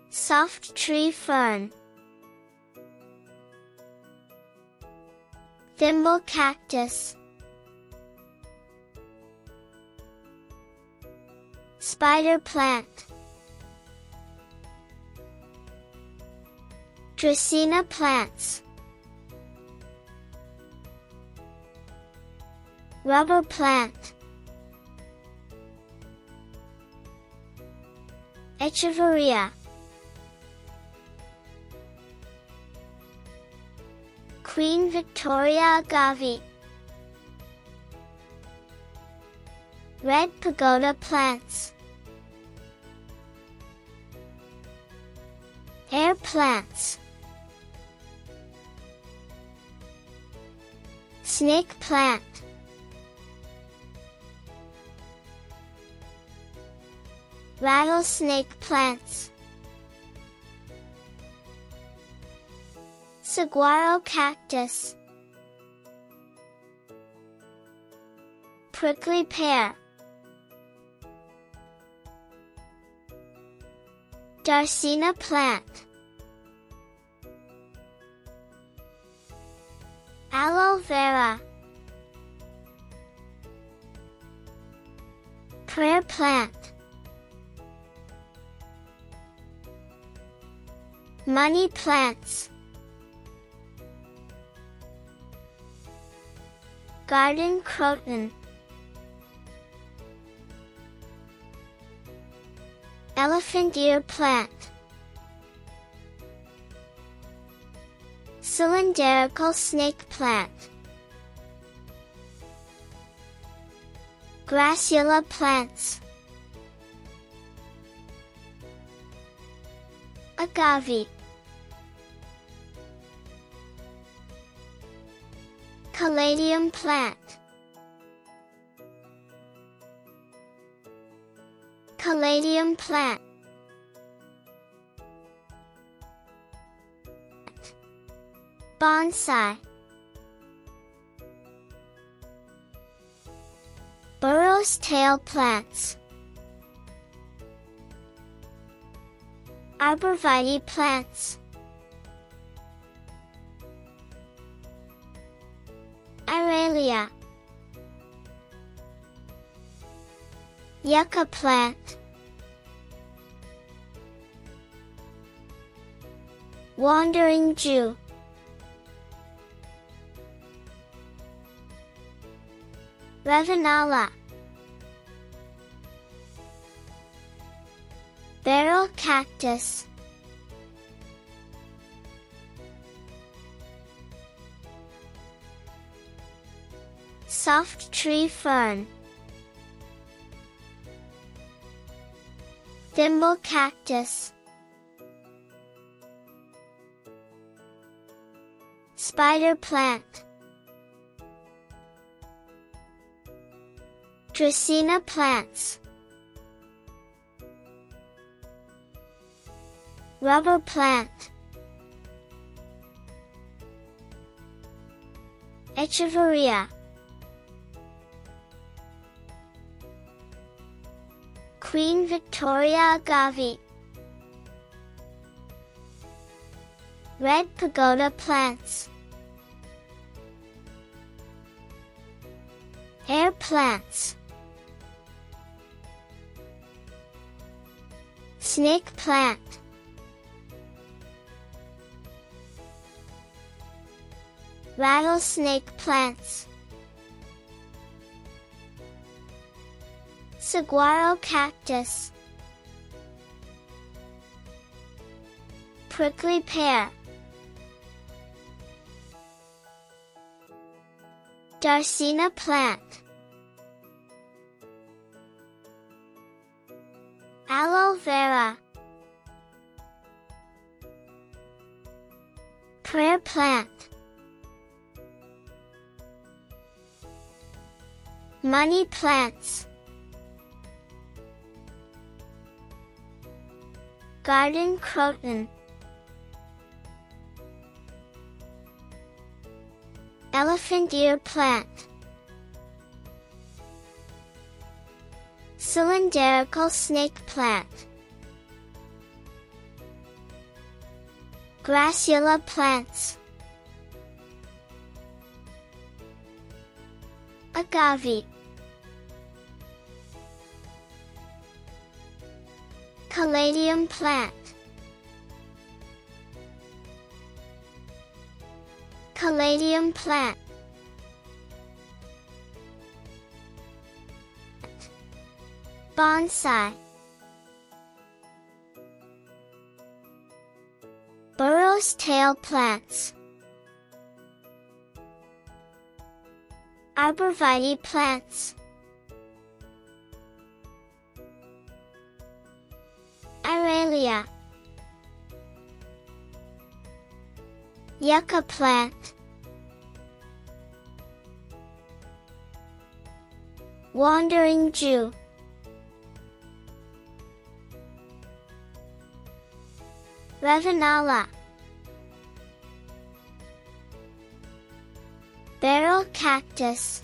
Soft tree fern. Thimble cactus. Spider plant. Dracaena plants. Rubber plant. Echeveria. Queen Victoria agave. Red pagoda plants. Air plants. Snake plant. Rattlesnake plants. Saguaro cactus. Prickly pear. Dracaena plant. Aloe vera. Prayer plant. Money plants. Garden croton. Elephant ear plant. Cylindrical snake plant. Grassula plants. Agave. Caladium plant. Caladium plant. Bonsai. Burro's tail plants. Arborvitae plants. Aralia. Yucca plant. Wandering Jew. Ravenala. Barrel cactus. Soft tree fern. Thimble cactus. Spider plant. Dracaena plants. Rubber plant. Echeveria. Queen Victoria agave. Red pagoda plants. Air plants. Snake plant. Rattlesnake plants. Saguaro cactus. Prickly pear. Dracaena plant. Aloe vera. Prayer plant. Money plants. Garden croton. Elephant ear plant. Cylindrical snake plant. Grassula plants. Agave. Caladium plant. Caladium plant. Bonsai. Burrow's tail plants. Arborvitae plants. Aralia. Yucca plant. Wandering Jew. Revenala. Barrel cactus.